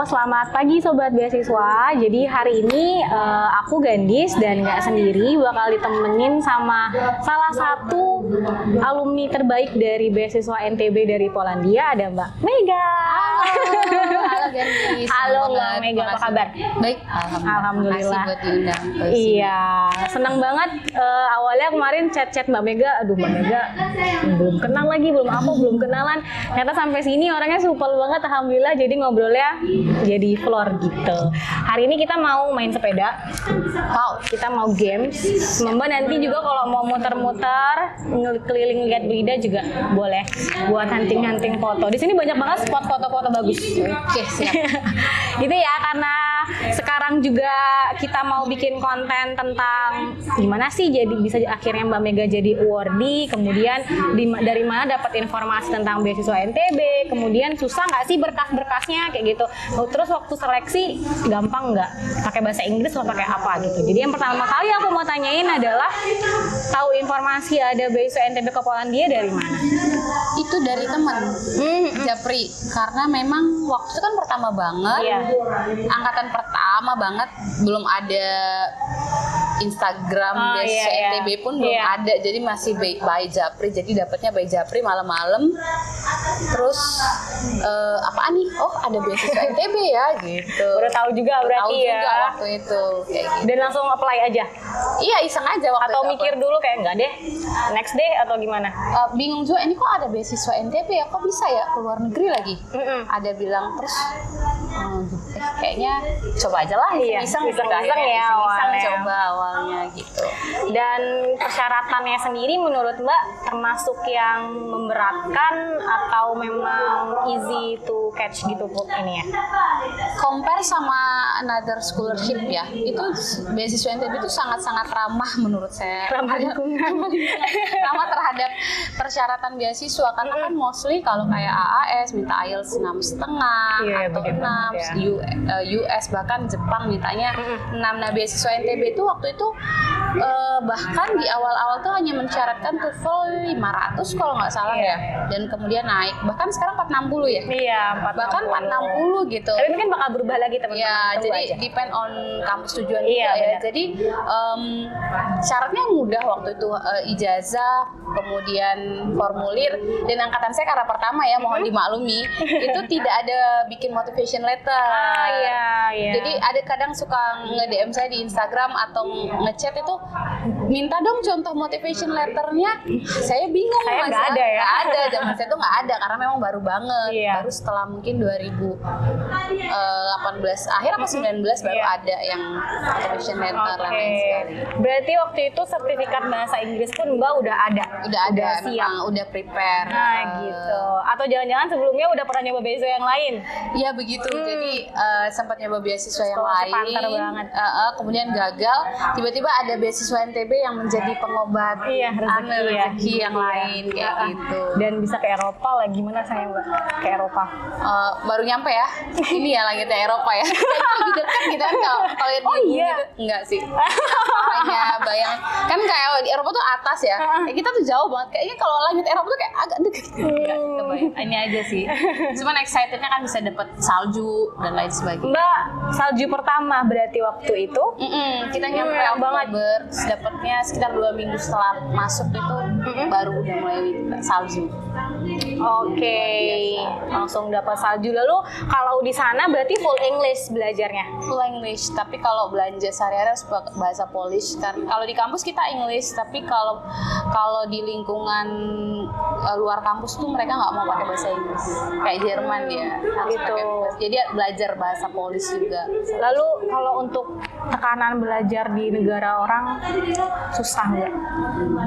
selamat pagi Sobat Beasiswa. Jadi hari ini aku Gandis dan nggak sendiri, bakal ditemenin sama salah satu alumni terbaik dari beasiswa NTB dari Polandia, ada Mbak Mega. Halo Gandis. Halo Mbak Mega, apa kabar? Baik, alhamdulillah. Alhamdulillah. Makasih buat diundang. Iya, senang banget. Awalnya kemarin chat Mbak Mega, aduh Mbak Mega belum kenal lagi, belum kenalan. Ternyata sampai sini orangnya supel banget, alhamdulillah. Jadi ngobrolnya jadi floor gitu. Hari ini kita mau main sepeda. Kita mau games. Mbak nanti juga kalau mau muter-muter, keliling lihat Blida juga boleh. Buat hunting-hunting foto. Di sini banyak banget spot foto-foto bagus. Oke, siap. Gitu ya, karena sekarang juga kita mau bikin konten tentang gimana sih jadi bisa akhirnya Mbak Mega jadi awardee, kemudian dari mana dapat informasi tentang beasiswa NTB, kemudian susah nggak sih berkas-berkasnya kayak gitu. Terus waktu seleksi gampang nggak? Pakai bahasa Inggris atau pakai apa gitu. Jadi yang pertama kali aku mau tanyain adalah tahu informasi ada beasiswa NTB ke Polandia dari mana? Itu dari teman Japri, karena memang waktu itu kan pertama banget, angkatan pertama banget, belum ada Instagram beasiswa NTB pun belum ada, jadi masih by Japri, jadi dapatnya by Japri malam-malam. Terus apaan nih? Oh, ada beasiswa NTB ya gitu. Baru tahu juga berarti tahu ya. juga waktu itu kayak gitu. Dan langsung apply aja. Iya, iseng aja waktu atau itu. Mikir dulu kayak enggak deh, next day atau gimana? Bingung juga, ini kok ada beasiswa NTB ya, kok bisa ya ke luar negeri lagi? Ada bilang, terus kayaknya coba aja lah, iseng ya awalnya. Coba awalnya gitu. Dan persyaratannya sendiri menurut Mbak termasuk yang memberatkan atau memang easy to catch gitu ini ya? Compare sama another scholarship ya, itu beasiswa NTB itu sangat-sangat ramah menurut saya. Ramah lingkungan. Ramah terhadap persyaratan beasiswa, karena kan mostly kalau kayak AAS minta IELTS 6,5 atau 6, US bahkan Jepang mintanya 6. Nah, beasiswa NTB itu waktu itu bahkan di awal-awal tuh hanya mensyaratkan TOEFL 500 kalau nggak salah ya, dan kemudian naik bahkan sekarang 460 ya. Iya, bahkan 460 gitu. Tapi ini kan bakal berubah lagi teman-teman. Ya, jadi aja. Depend on kampus tujuan juga ya. Jadi syaratnya mudah waktu itu, ijazah, kemudian formulir, dan angkatan saya karena pertama ya, mohon dimaklumi, itu tidak ada bikin motivation letter. Jadi ada kadang suka nge-DM saya di Instagram atau ngechat itu, minta dong contoh motivation letternya. Saya bingung, saya nggak ada ya. Nggak ada, zaman saya tuh nggak ada karena memang baru banget. Baru setelah mungkin 2018 akhir apa 19 baru ada yang motivation letter dan lain sekali. Berarti waktu itu sertifikat bahasa Inggris pun Mbak udah ada. Udah ada, siap. udah prepare. Nah, gitu. Atau jangan-jangan sebelumnya udah pernah nyoba beasiswa yang lain? Iya begitu. Jadi sempat nyoba beasiswa yang lain. Banget. Kemudian gagal. Tiba-tiba ada beasiswa NTB yang menjadi pengobat rezeki yang lain kayak gitu. Dan bisa ke Eropa lah. Gimana saya Mbak ke Eropa? Baru nyampe ya. Ini ya langitnya Eropa ya. Lebih dekat gitu kan kalau lihat di bumi gitu. Enggak sih. Hanya bayang kan kayak di Eropa tuh atas ya. Kita tuh jauh banget. Kayaknya kalau langit Eropa tuh kayak agak dekat. Enggak sih, kebayang. Ini aja sih. Cuman excitednya kan bisa dapet salju dan lain sebagainya. Mbak, salju pertama berarti waktu itu? Kita nyampe Oktober, dapatnya sekitar 2 minggu setelah masuk itu baru udah mulai salju. Oke, langsung dapat salju. Lalu kalau di sana berarti full English belajarnya? Full English, tapi kalau belanja sehari-hari harus bahasa Polish. Kalau di kampus kita English, tapi kalau di lingkungan luar kampus tuh mereka nggak mau pakai bahasa Inggris. Kayak Jerman ya, gitu. Jadi belajar bahasa Polish juga. Lalu kalau untuk tekanan belajar di negara orang susah nggak?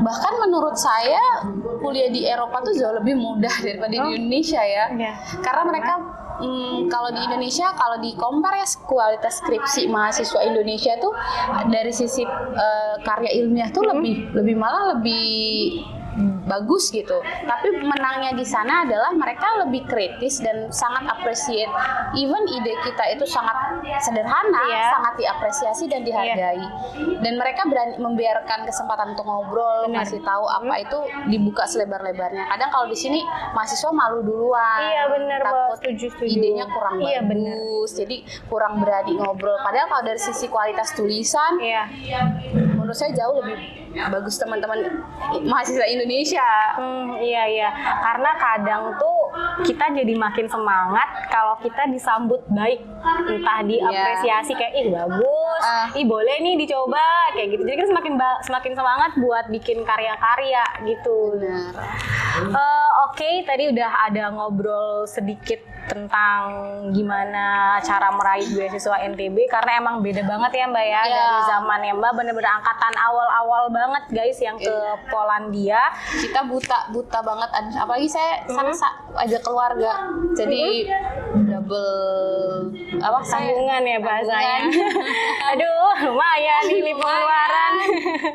Bahkan menurut saya kuliah di Eropa tuh jauh lebih mudah daripada di Indonesia ya. Karena mereka kalau di Indonesia, kalau di compare ya kualitas skripsi mahasiswa Indonesia tuh dari sisi karya ilmiah tuh lebih bagus gitu. Tapi menangnya di sana adalah mereka lebih kritis dan sangat appreciate. Even ide kita itu sangat sederhana, sangat diapresiasi dan dihargai. Dan mereka berani membiarkan kesempatan untuk ngobrol, ngasih tahu apa itu dibuka selebar-lebarnya. Kadang kalau di sini mahasiswa malu duluan. Iya benar, takut setuju. idenya kurang bagus, jadi kurang berani ngobrol. Padahal kalau dari sisi kualitas tulisan, menurut saya jauh lebih bagus teman-teman mahasiswa Indonesia. Iya. Karena kadang tuh kita jadi makin semangat kalau kita disambut baik, entah diapresiasi kayak ih bagus, ih boleh nih dicoba kayak gitu. Jadi kan semakin semangat buat bikin karya-karya gitu. Oke, tadi udah ada ngobrol sedikit tentang gimana cara meraih beasiswa NTB, karena emang beda banget ya Mbak ya, dari zamannya Mbak bener-bener angkatan awal-awal banget guys yang ke Polandia. Kita buta banget, apalagi saya sana aja keluarga, jadi double sambungan ya bahasanya. Aduh, lumayan nih pengeluaran.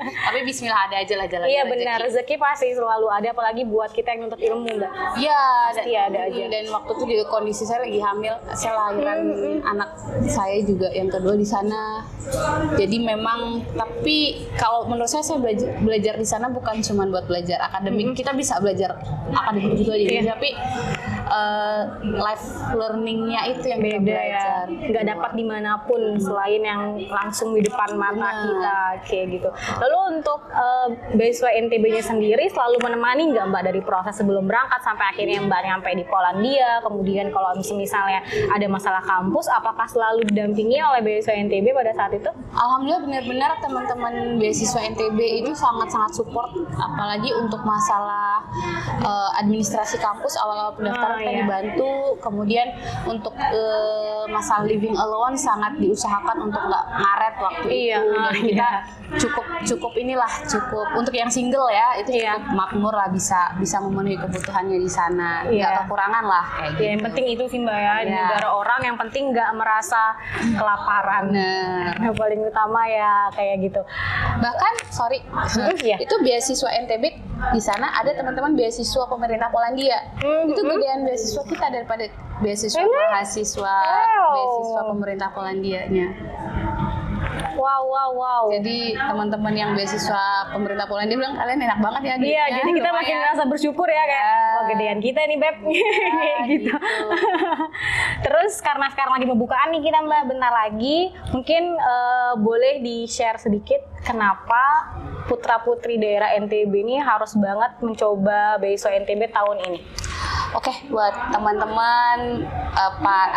Tapi bismillah ada aja lah jalan. Iya benar, rezeki pasti selalu ada, apalagi buat kita yang nuntut ilmu Mbak. Iya, pasti ada aja. Dan waktu itu juga kondisi saya lagi hamil, saya lahiran anak saya juga yang kedua di sana. Jadi memang, tapi kalau menurut saya belajar di sana bukan cuma buat belajar akademik, kita bisa belajar akademik juga di Indonesia, tapi life learningnya itu yang beda kita belajar. Nggak dapat dimanapun selain yang langsung di depan mata kita kayak gitu. Lalu untuk beasiswa NTB-nya sendiri selalu menemani nggak Mbak dari proses sebelum berangkat sampai akhirnya Mbak nyampe di Polandia? Kemudian kalau misalnya ada masalah kampus, apakah selalu didampingi oleh beasiswa NTB pada saat itu? Alhamdulillah benar-benar teman-teman beasiswa NTB itu sangat-sangat support, apalagi untuk masalah administrasi kampus awal-awal pendaftaran kita dibantu. Kemudian untuk masalah living alone sangat diusahakan untuk nggak ngaret waktu itu. Dan kita cukup untuk yang single ya itu cukup makmur lah, bisa memenuhi kebutuhannya di sana, nggak kekurangan lah kayak gitu. Yang penting itu sih Mbak ya, di negara orang yang penting nggak merasa kelaparan. Yang paling utama ya kayak gitu. Bahkan itu beasiswa NTB di sana ada teman-teman beasiswa pemerintah Polandia. Itu gedean beasiswa kita daripada beasiswa mahasiswa beasiswa pemerintah Polandianya. Wow. Jadi teman-teman yang beasiswa pemerintah Polandia bilang kalian enak banget ya. Iya, jadi kita makin merasa bersyukur ya kayak wah gedean kita nih Beb. Kayak gitu. Terus karena sekarang lagi pembukaan nih kita Mbak, bentar lagi mungkin boleh di-share sedikit kenapa putra-putri daerah NTB ini harus banget mencoba beasiswa NTB tahun ini. Oke, buat teman-teman,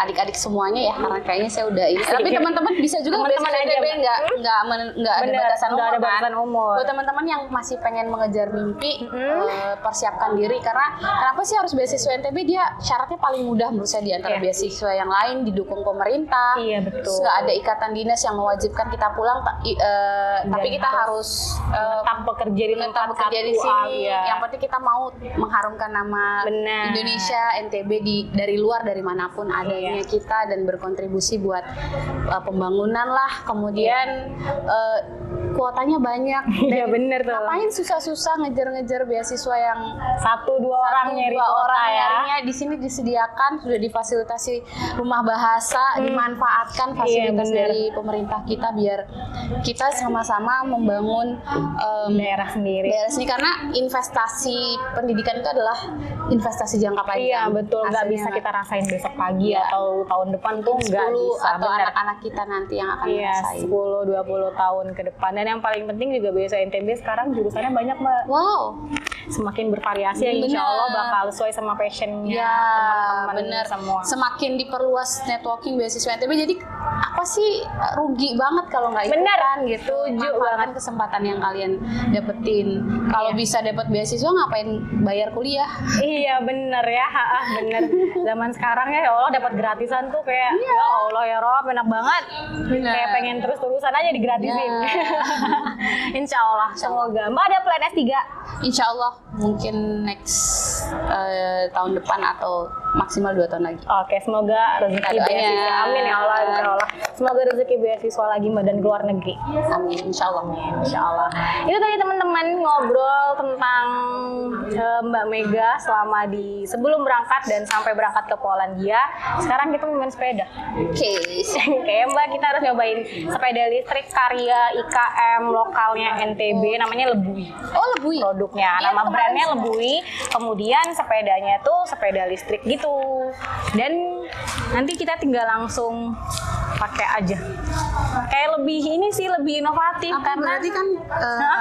adik-adik semuanya ya, karena kayaknya saya udah ini. Tapi teman-teman bisa juga beasiswa NTB, nggak ada batasan umur. Buat teman-teman yang masih pengen mengejar mimpi, persiapkan diri, karena kenapa sih harus beasiswa NTB? Dia syaratnya paling mudah menurut saya di antara beasiswa yang lain, didukung pemerintah. Iya betul. Terus nggak ada ikatan dinas yang mewajibkan kita pulang, tapi kita harus tetap bekerja di sini. Yang penting kita mau mengharumkan nama Indonesia, NTB dari luar, dari manapun adanya kita, dan berkontribusi buat pembangunan lah. Kemudian kuotanya banyak. Iya bener tuh. Ngapain susah-susah ngejar-ngejar beasiswa yang 1-2 orang nyari kuota ya. Nyarinya di sini disediakan, sudah difasilitasi rumah bahasa, dimanfaatkan fasilitas dari pemerintah kita biar kita sama-sama membangun daerah sendiri. Karena investasi pendidikan itu adalah investasi jangka panjang. Iya betul, nggak bisa kita rasain besok pagi atau tahun depan tuh nggak bisa. Atau anak-anak kita nanti yang akan ngerasain. 10-20 tahun ke depan. Dan yang paling penting juga beasiswa NTB sekarang jurusannya banyak Mbak. Wow. Semakin bervariasi ya, insya Allah bakal sesuai sama passionnya teman-teman semua. Semakin diperluas networking beasiswa NTB, jadi apa sih rugi banget kalau nggak ikutan gitu. Manfaatkan kesempatan yang kalian dapetin. Kalau bisa dapat beasiswa ngapain bayar kuliah? Iya bener ya, bener. Zaman sekarang ya Allah dapat gratisan tuh kayak ya Allah ya Rob enak banget. Kayak pengen terus-terusan aja digratisin. Insya Allah. Semoga Mbak ada plan S3? Insya Allah mungkin next tahun depan atau maksimal 2 tahun lagi. Oke, semoga rezeki Doanya. beasiswa. Amin ya Allah, insya Allah. Semoga rezeki beasiswa lagi Mbak dan keluar negeri. Amin, insya Allah. Insya Allah. Itu tadi teman-teman ngobrol tentang Mbak Mega selama sebelum berangkat dan sampai berangkat ke Polandia. Sekarang kita main sepeda. Oke. Kayak Mbak, kita harus nyobain sepeda listrik karya IKM lokalnya NTB, namanya Lebui. Oh, Lebui. Produknya, Iya, nama kemarin brandnya sih. Lebui. Kemudian sepedanya tuh sepeda listrik gitu. Dan nanti kita tinggal langsung pakai aja. Kayak lebih ini sih lebih inovatif karena berarti kan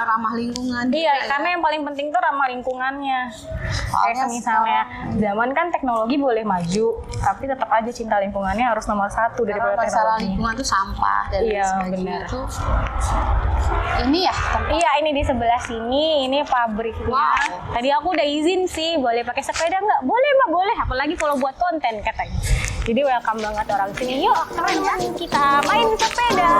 ramah lingkungan. iya, juga ya? karena yang paling penting tuh ramah lingkungannya. Kayak Soalnya misalnya zaman kan teknologi boleh maju, tapi tetap aja cinta lingkungannya harus nomor satu karena daripada masalah teknologi. lingkungan tuh sampah dan Iya, sebagainya benar. itu. Ini ya tempat. Iya, ini di sebelah sini, ini pabriknya. Wow. Tadi aku udah izin sih, boleh pakai sepeda nggak? Boleh Mbak, boleh. Apalagi kalau buat konten katanya. Jadi welcome banget orang sini. Yuk, keren ya. Kita main sepeda.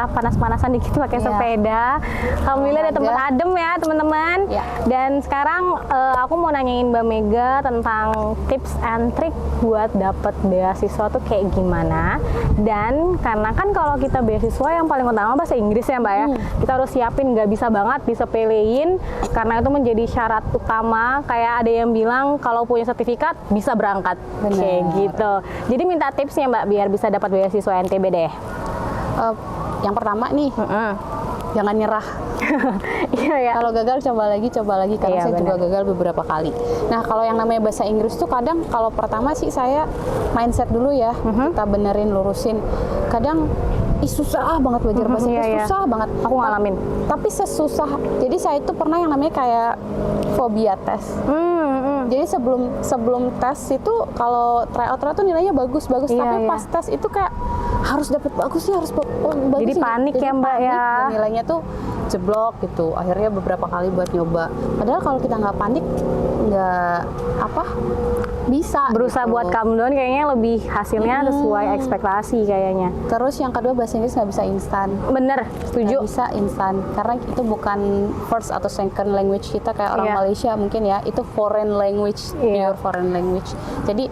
Panas-panasan dikit pakai Iya. sepeda. Alhamdulillah ada tempat Olahraga. adem ya teman-teman. Iya. Dan sekarang aku mau nanyain Mbak Mega tentang tips and trick buat dapet beasiswa tuh kayak gimana. Dan karena kan kalau kita beasiswa yang paling utama bahasa Inggris ya Mbak ya. Kita harus siapin, nggak bisa banget disepelein karena itu menjadi syarat utama. Kayak ada yang bilang kalau punya sertifikat bisa berangkat. Benar. Kayak gitu. Jadi minta tipsnya Mbak biar bisa dapat beasiswa NTB deh. Yang pertama nih, jangan nyerah. Iya ya. Kalau gagal coba lagi karena Iya, saya juga benar. gagal beberapa kali. Nah, kalau yang namanya bahasa Inggris tuh kadang kalau pertama sih saya mindset dulu ya, kita benerin, lurusin. Kadang susah banget belajar bahasa Iya, Inggris, iya. susah banget. Aku ngalamin. Tapi sesusah. Jadi saya itu pernah yang namanya kayak fobia tes. Jadi sebelum tes itu kalau tryout tuh nilainya bagus, Iya, tapi iya. pas tes itu kayak harus dapat bagus sih, harus bagus. Jadi sih. panik ya, Mbak, panik, ya. dan nilainya tuh jeblok gitu. Akhirnya beberapa kali buat nyoba. Padahal kalau kita nggak panik, nggak bisa. Berusaha gitu. buat calm down kayaknya lebih hasilnya sesuai ekspektasi kayaknya. Terus yang kedua bahasa Inggris nggak bisa instan. Bener, setuju. Nggak bisa instan karena itu bukan first atau second language kita kayak orang Iya. Malaysia mungkin ya, itu foreign language, Iya. pure foreign language. Jadi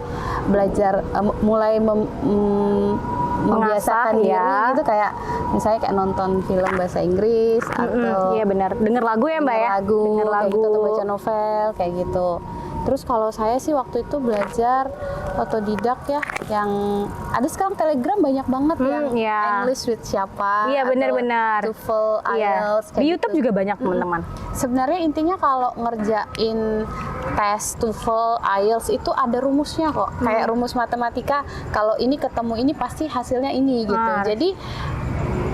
belajar mulai membiasakan Mengasah, diri ya. itu kayak misalnya kayak nonton film bahasa Inggris atau Iya benar. Denger lagu ya Mbak ya. lagu, Denger kayak lagu. gitu, atau baca novel kayak gitu. Terus kalau saya sih waktu itu belajar otodidak ya, yang ada sekarang Telegram banyak banget yang iya. English with siapa, Iya, atau benar-benar. TOEFL, Iya. IELTS, kayak Di YouTube gitu. juga banyak teman-teman. Sebenarnya intinya kalau ngerjain tes TOEFL, IELTS itu ada rumusnya kok. Kayak rumus matematika, kalau ini ketemu ini pasti hasilnya ini gitu. Benar. Jadi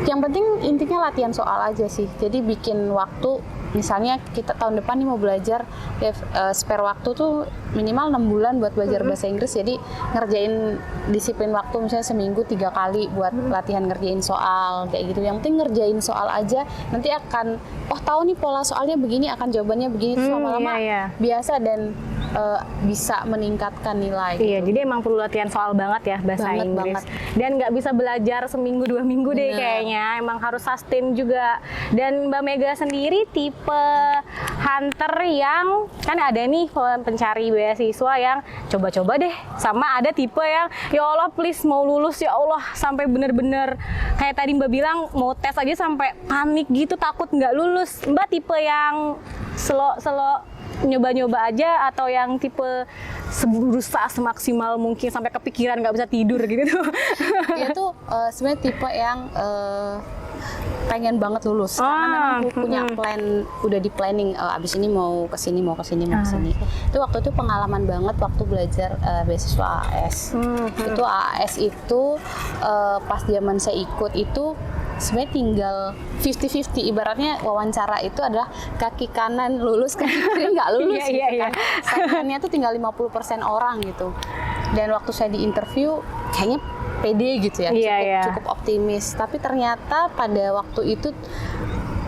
yang penting intinya latihan soal aja sih. Jadi bikin waktu, misalnya kita tahun depan nih mau belajar, spare waktu tuh minimal 6 bulan buat belajar bahasa Inggris. Jadi ngerjain disiplin waktu misalnya seminggu 3 kali buat latihan ngerjain soal kayak gitu. Yang penting ngerjain soal aja, nanti akan tahu nih pola soalnya begini, akan jawabannya begini. Terus lama-lama iya. biasa dan bisa meningkatkan nilai. Iya, jadi emang perlu latihan soal banget ya bahasa Banget, Inggris. banget. Dan nggak bisa belajar seminggu 2 minggu deh Bener. kayaknya. Emang harus sustain juga. Dan Mbak Mega sendiri tipe hunter yang kan ada nih pencari beasiswa yang coba-coba deh. Sama ada tipe yang ya Allah please mau lulus ya Allah sampai bener-bener kayak tadi Mbak bilang mau tes aja sampai panik gitu takut nggak lulus. Mbak tipe yang slow nyoba-nyoba aja atau yang tipe berusaha semaksimal mungkin sampai kepikiran nggak bisa tidur gitu? Dia tuh sebenarnya tipe yang pengen banget lulus karena memang punya plan, udah di planning abis ini mau kesini mau kesini. Itu waktu itu pengalaman banget waktu belajar beasiswa AAS. Itu AAS itu pas zaman saya ikut itu sebenarnya tinggal 50-50, ibaratnya wawancara itu adalah kaki kanan lulus, kaki kiri nggak lulus gitu kan. Saingannya tuh tinggal 50% orang gitu. Dan waktu saya di interview kayaknya pede gitu ya, cukup optimis. Tapi ternyata pada waktu itu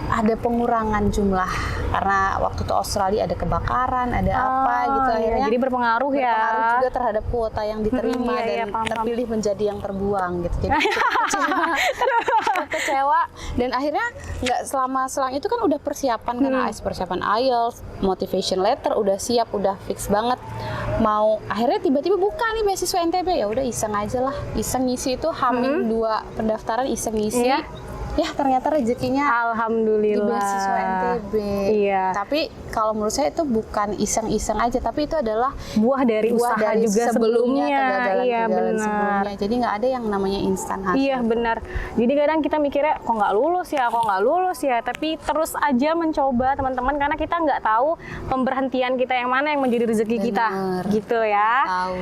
ada pengurangan jumlah karena waktu itu Australia ada kebakaran, ada apa gitu akhirnya. Jadi berpengaruh juga terhadap kuota yang diterima dan terpilih menjadi yang terbuang gitu. Jadi cukup kecewa dan akhirnya nggak selang itu kan udah persiapan kan persiapan IELTS, motivation letter udah siap, udah fix banget. Mau akhirnya tiba-tiba buka nih beasiswa NTB, ya udah iseng aja lah, iseng ngisi itu Hamin 2 pendaftaran iseng ngisi. Ya ternyata rezekinya alhamdulillah di beasiswa NTB. Tapi kalau menurut saya itu bukan iseng-iseng aja, tapi itu adalah buah dari usaha juga sebelumnya. Kegagalan sebelumnya. Jadi nggak ada yang namanya instan hasil. Iya benar. Jadi kadang kita mikirnya kok nggak lulus ya, tapi terus aja mencoba teman-teman, karena kita nggak tahu pemberhentian kita yang mana yang menjadi rezeki kita, gitu ya. Tahu.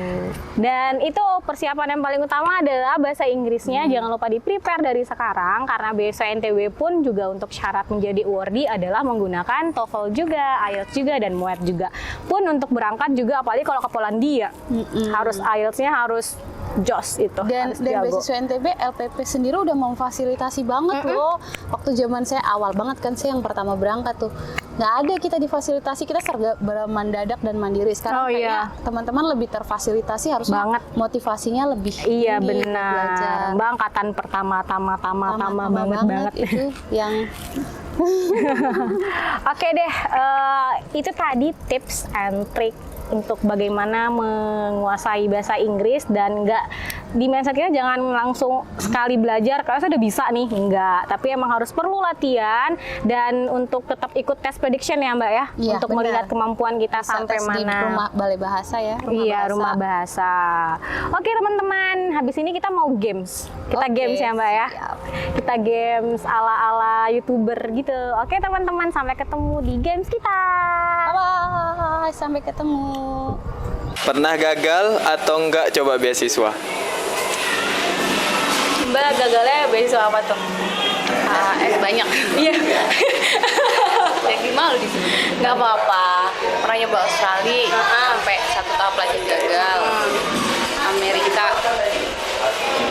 Dan itu persiapan yang paling utama adalah bahasa Inggrisnya. Jangan lupa di prepare dari sekarang, karena beasiswa NTB pun juga untuk syarat menjadi awardee adalah menggunakan TOEFL juga, IELTS juga, dan MOET juga. Pun untuk berangkat juga, apalagi kalau ke Polandia, harus IELTS-nya harus jos itu. Dan beasiswa NTB, LPP sendiri udah memfasilitasi banget loh. Waktu zaman saya awal banget kan, saya yang pertama berangkat tuh, nggak ada kita difasilitasi, kita serba mendadak dan mandiri. Sekarang kayaknya teman-teman lebih terfasilitasi, harusnya banget motivasinya lebih. Iya benar. Angkatan pertama banget itu yang. Oke deh, itu tadi tips and trick untuk bagaimana menguasai bahasa Inggris, dan nggak di mindset kita jangan langsung sekali belajar karena saya udah bisa nih, enggak, tapi emang harus perlu latihan dan untuk tetap ikut tes prediction ya Mbak ya, untuk melihat kemampuan kita bisa sampai mana. Di rumah balai bahasa ya. Rumah bahasa. Oke teman-teman, habis ini kita mau games. Kita games ya Mbak ya. Kita games ala-ala YouTuber gitu. Oke teman-teman, sampai ketemu di games kita. Bye, sampai ketemu. Pernah gagal atau enggak coba beasiswa? Mbak, gagalnya beasiswa apa tuh? Banyak. Iya. Jadi malu di sini. Nggak apa-apa. Pernah nyoba Australia sampai 1 tahap lagi gagal. Amerika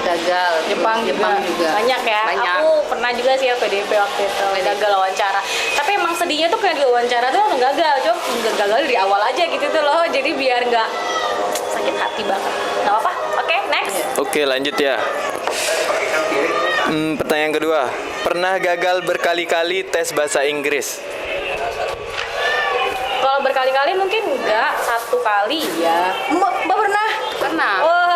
gagal. Jepang juga. Banyak ya. Banyak. Aku pernah juga sih ya PDP waktu itu. Gagal wawancara. Tapi emang sedihnya tuh kayak di wawancara tuh langsung gagal. Cuma gagal dari awal aja gitu tuh loh. Jadi biar nggak sakit hati banget. Nggak apa-apa. Oke, next. Oke, lanjut ya. Pertanyaan kedua, pernah gagal berkali-kali tes bahasa Inggris? Kalau berkali-kali mungkin enggak, 1 kali ya. Mbak pernah? Oh.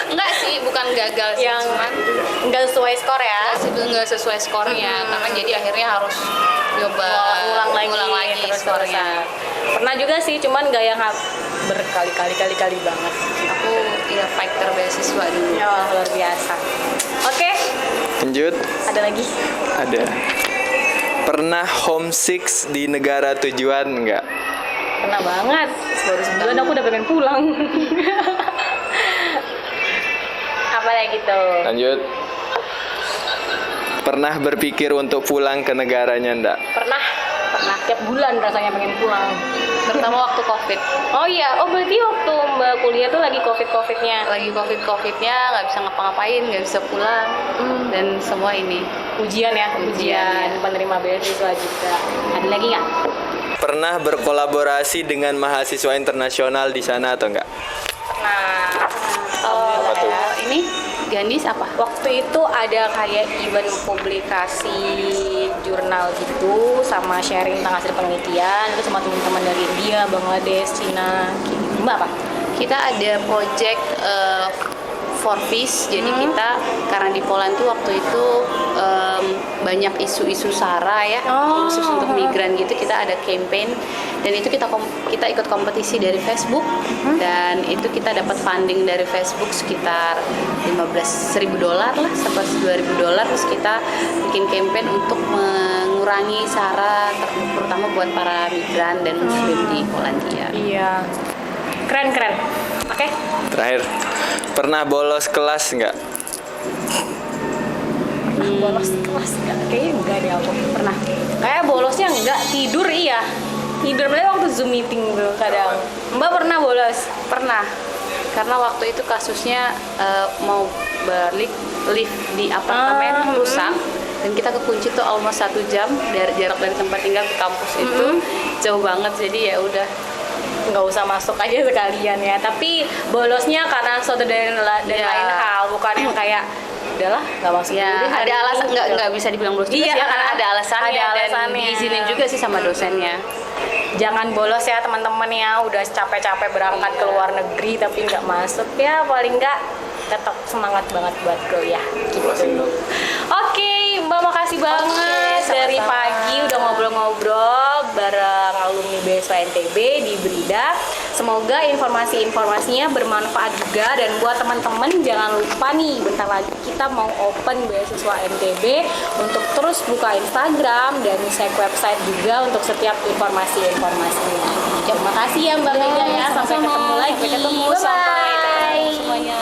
Enggak sih, bukan gagal sih, yang cuman enggak sesuai skor ya. Enggak sesuai skornya, karena jadi akhirnya harus coba ulang lagi skornya. Pernah juga sih, cuman enggak yang berkali-kali banget. Aku fighter beasiswa dulu. Ya, luar biasa. Oke. Lanjut. Ada lagi? Ada. Pernah homesick di negara tujuan enggak? Pernah banget. Baru sebulan aku udah pengen pulang. Apa lagi tuh? Lanjut. Pernah berpikir untuk pulang ke negaranya enggak? Pernah. Tiap bulan rasanya pengen pulang. Terutama waktu COVID. Oh iya, berarti waktu Mbak kuliah tuh lagi COVID-nya, nggak bisa ngapa-ngapain, nggak bisa pulang, dan semua ini ujian penerima beasiswa juga. Ada lagi nggak? Pernah berkolaborasi dengan mahasiswa internasional di sana atau enggak? Nah, Apa tuh? Ini Ganis apa? Waktu itu ada kayak event publikasi jurnal gitu, sama sharing tentang hasil penelitian, itu sama teman-teman dari India, Bangladesh, Cina, gitu. Mbak apa? Kita ada project for Peace. Jadi kita karena di Poland tuh waktu itu banyak isu-isu SARA ya, khusus untuk migran gitu, kita ada campaign dan itu kita ikut kompetisi dari Facebook dan itu kita dapat funding dari Facebook sekitar $15,000 lah sampai $2,000, terus kita bikin campaign untuk mengurangi SARA terutama buat para migran dan muslim di Polandia. Iya. Keren. Oke. Terakhir, pernah bolos kelas nggak? Bolos kelas nggak? Kayaknya enggak deh aku. Pernah. Kayak bolosnya enggak, tidur iya. Tidur waktu Zoom meeting tuh kadang. Mbak pernah bolos? Pernah. Karena waktu itu kasusnya mau balik lift di apartemen rusak dan kita kekunci tuh almost 1 jam dari jarak dari tempat tinggal ke kampus itu jauh banget, jadi ya udah nggak usah masuk aja sekalian ya. Tapi bolosnya karena suatu dan lain hal, bukan yang kayak udahlah nggak masuk. Ya, dulu, ada alasan dulu. nggak bisa dibilang bolos juga Iya, sih ya, karena ada alasannya, ada dan alasannya. diizinin juga sih sama dosennya. Jangan bolos ya teman-teman ya, udah capek-capek berangkat ke luar negeri tapi nggak masuk ya, paling nggak tetap semangat banget buat kuliah gitu. Oke, Mbak makasih banget dari pagi udah ngobrol-ngobrol bareng alumni beasiswa NTB di Brida. Semoga informasi-informasinya bermanfaat juga, dan buat teman-teman jangan lupa nih bentar lagi kita mau open beasiswa NTB untuk terus buka Instagram dan cek website juga untuk setiap informasi-informasinya. Terima kasih ya Mbak Mega ya, sampai ketemu lagi. Sampai ketemu, Bye-bye. sampai ketemu semuanya.